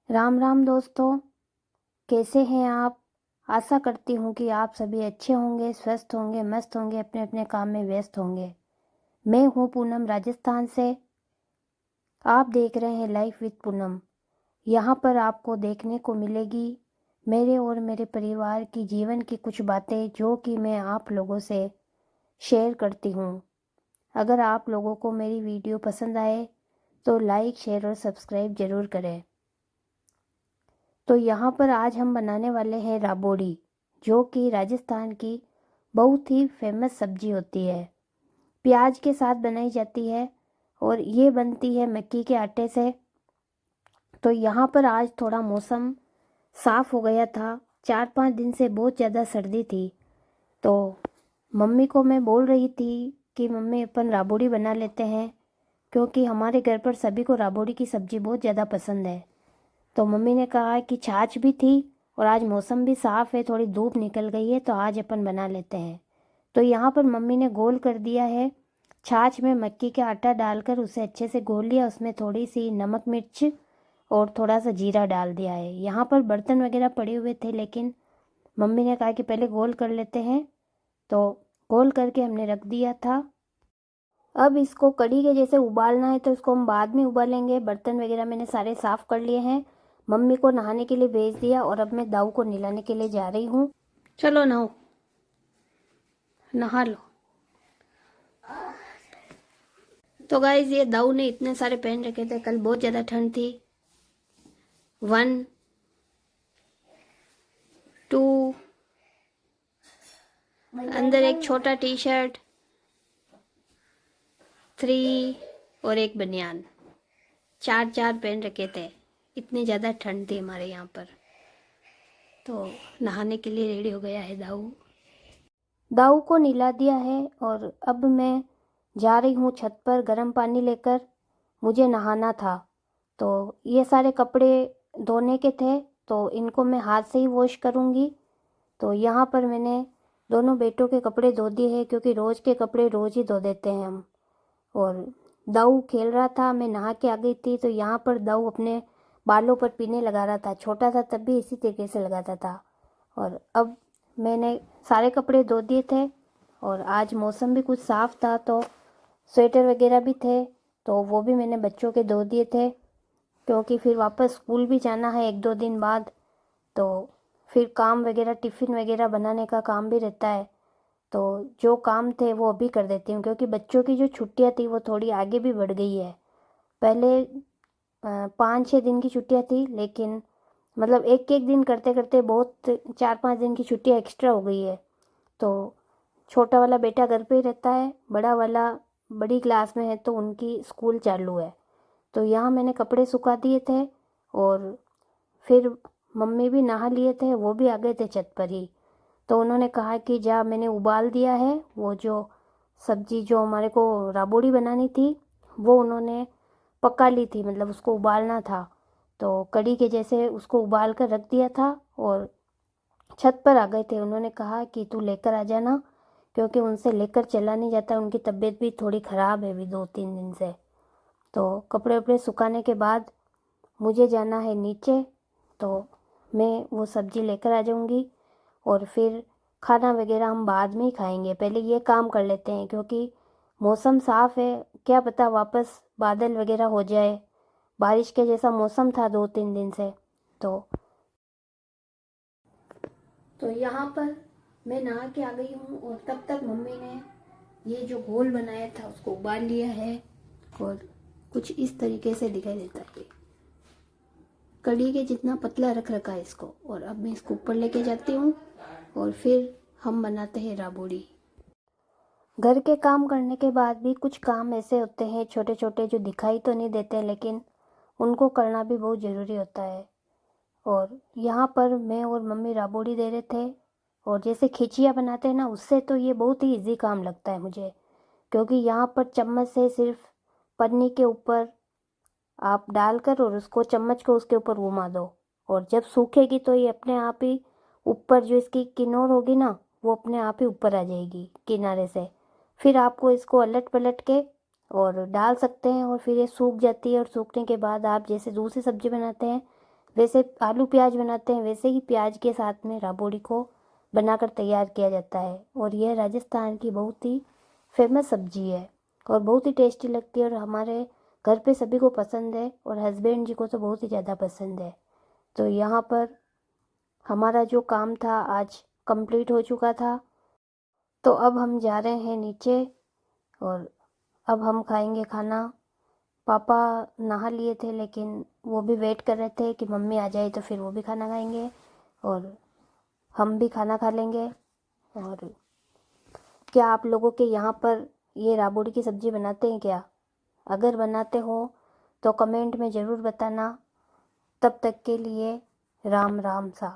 राम राम दोस्तों, कैसे हैं आप। आशा करती हूँ कि आप सभी अच्छे होंगे, स्वस्थ होंगे, मस्त होंगे, अपने अपने काम में व्यस्त होंगे। मैं हूँ पूनम, राजस्थान से। आप देख रहे हैं लाइफ विद पूनम। यहाँ पर आपको देखने को मिलेगी मेरे और मेरे परिवार की जीवन की कुछ बातें जो कि मैं आप लोगों से शेयर करती हूँ। अगर आप लोगों को मेरी वीडियो पसंद आए तो लाइक, शेयर और सब्सक्राइब ज़रूर करें। तो यहाँ पर आज हम बनाने वाले हैं राबोड़ी, जो कि राजस्थान की बहुत ही फेमस सब्जी होती है। प्याज के साथ बनाई जाती है और ये बनती है मक्की के आटे से। तो यहाँ पर आज थोड़ा मौसम साफ़ हो गया था। 4-5 दिन से बहुत ज़्यादा सर्दी थी। तो मम्मी को मैं बोल रही थी कि मम्मी अपन राबोड़ी बना लेते हैं, क्योंकि हमारे घर पर सभी को राबोड़ी की सब्ज़ी बहुत ज़्यादा पसंद है। तो मम्मी ने कहा कि छाछ भी थी और आज मौसम भी साफ़ है, थोड़ी धूप निकल गई है, तो आज अपन बना लेते हैं। तो यहाँ पर मम्मी ने गोल कर दिया है। छाछ में मक्की का आटा डालकर उसे अच्छे से घोल लिया। उसमें थोड़ी सी नमक, मिर्च और थोड़ा सा जीरा डाल दिया है। यहाँ पर बर्तन वगैरह पड़े हुए थे, लेकिन मम्मी ने कहा कि पहले गोल कर लेते हैं, तो गोल करके हमने रख दिया था। अब इसको कढ़ी के जैसे उबालना है, तो इसको हम बाद में उबालेंगे। बर्तन वगैरह मैंने सारे साफ़ कर लिए हैं। मम्मी को नहाने के लिए भेज दिया और अब मैं दाऊ को नहलाने के लिए जा रही हूँ। चलो नहाओ, नहा लो। तो गाइज, ये दाऊ ने इतने सारे पहन रखे थे, कल बहुत ज़्यादा ठंड थी। 1, 2, अंदर एक छोटा टी शर्ट, 3 और एक बनियान। 4 पहन रखे थे। इतनी ज़्यादा ठंड थी हमारे यहाँ पर। तो नहाने के लिए रेडी हो गया है दाऊ। दाऊ को नहला दिया है और अब मैं जा रही हूँ छत पर गर्म पानी लेकर। मुझे नहाना था, तो ये सारे कपड़े धोने के थे, तो इनको मैं हाथ से ही वॉश करूँगी। तो यहाँ पर मैंने दोनों बेटों के कपड़े धो दिए हैं, क्योंकि रोज़ के कपड़े रोज़ ही धो देते हैं हम। और दाऊ खेल रहा था, मैं नहा के आ गई थी, तो यहाँ पर दाऊ अपने बालों पर पीने लगा रहा था। छोटा था तब भी इसी तरीके से लगाता था। और अब मैंने सारे कपड़े धो दिए थे और आज मौसम भी कुछ साफ़ था, तो स्वेटर वगैरह भी थे, तो वो भी मैंने बच्चों के धो दिए थे, क्योंकि फिर वापस स्कूल भी जाना है 1-2 दिन बाद। तो फिर काम वगैरह, टिफ़िन वगैरह बनाने का काम भी रहता है। तो जो काम थे वो अभी कर देती हूँ, क्योंकि बच्चों की जो छुट्टियाँ थी वो थोड़ी आगे भी बढ़ गई है। पहले 5-6 दिन की छुट्टियाँ थी, लेकिन मतलब एक एक दिन करते करते बहुत 4-5 दिन की छुट्टियाँ एक्स्ट्रा हो गई है। तो छोटा वाला बेटा घर पे ही रहता है, बड़ा वाला बड़ी क्लास में है, तो उनकी स्कूल चालू है। तो यहाँ मैंने कपड़े सुखा दिए थे और फिर मम्मी भी नहा लिए थे, वो भी आ गए थे छत पर ही। तो उन्होंने कहा कि जा, मैंने उबाल दिया है वो जो सब्जी जो हमारे को राबोड़ी बनानी थी, वो उन्होंने पका ली थी, मतलब उसको उबालना था। तो कढ़ी के जैसे उसको उबाल कर रख दिया था और छत पर आ गए थे। उन्होंने कहा कि तू लेकर आ जाना, क्योंकि उनसे लेकर चला नहीं जाता। उनकी तबीयत भी थोड़ी ख़राब है अभी 2-3 दिन से। तो कपड़े वपड़े सुखाने के बाद मुझे जाना है नीचे, तो मैं वो सब्ज़ी लेकर आ जाऊँगी और फिर खाना वगैरह हम बाद में ही खाएंगे। पहले ये काम कर लेते हैं, क्योंकि मौसम साफ़ है, क्या पता वापस बादल वगैरह हो जाए। बारिश के जैसा मौसम था 2-3 दिन से। तो यहाँ पर मैं नहा के आ गई हूँ और तब तक मम्मी ने ये जो घोल बनाया था उसको उबाल लिया है और कुछ इस तरीके से दिखाई देता है। कढ़ी के जितना पतला रख रखा है इसको, और अब मैं इसको ऊपर लेके जाती हूँ और फिर हम बनाते हैं राबोड़ी। घर के काम करने के बाद भी कुछ काम ऐसे होते हैं छोटे छोटे, जो दिखाई तो नहीं देते, लेकिन उनको करना भी बहुत ज़रूरी होता है। और यहाँ पर मैं और मम्मी राबोड़ी दे रहे थे। और जैसे खिचिया बनाते हैं ना, उससे तो ये बहुत ही इजी काम लगता है मुझे, क्योंकि यहाँ पर चम्मच से सिर्फ पन्नी के ऊपर आप डालकर और उसको चम्मच को उसके ऊपर घुमा दो, और जब सूखेगी तो ये अपने आप ही ऊपर, जो इसकी किनार होगी ना, वो अपने आप ही ऊपर आ जाएगी किनारे से। फिर आपको इसको अलट पलट के और डाल सकते हैं, और फिर ये सूख जाती है। और सूखने के बाद आप जैसे दूसरी सब्ज़ी बनाते हैं, वैसे आलू प्याज बनाते हैं वैसे ही प्याज के साथ में राबड़ी को बनाकर तैयार किया जाता है। और यह राजस्थान की बहुत ही फेमस सब्जी है और बहुत ही टेस्टी लगती है और हमारे घर पे सभी को पसंद है और हस्बैंड जी को तो बहुत ही ज़्यादा पसंद है। तो यहाँ पर हमारा जो काम था आज कंप्लीट हो चुका था। तो अब हम जा रहे हैं नीचे और अब हम खाएंगे खाना। पापा नहा लिए थे लेकिन वो भी वेट कर रहे थे कि मम्मी आ जाए तो फिर वो भी खाना खाएंगे और हम भी खाना खा लेंगे। और क्या आप लोगों के यहाँ पर ये राबड़ी की सब्ज़ी बनाते हैं क्या? अगर बनाते हो तो कमेंट में ज़रूर बताना। तब तक के लिए राम राम सा।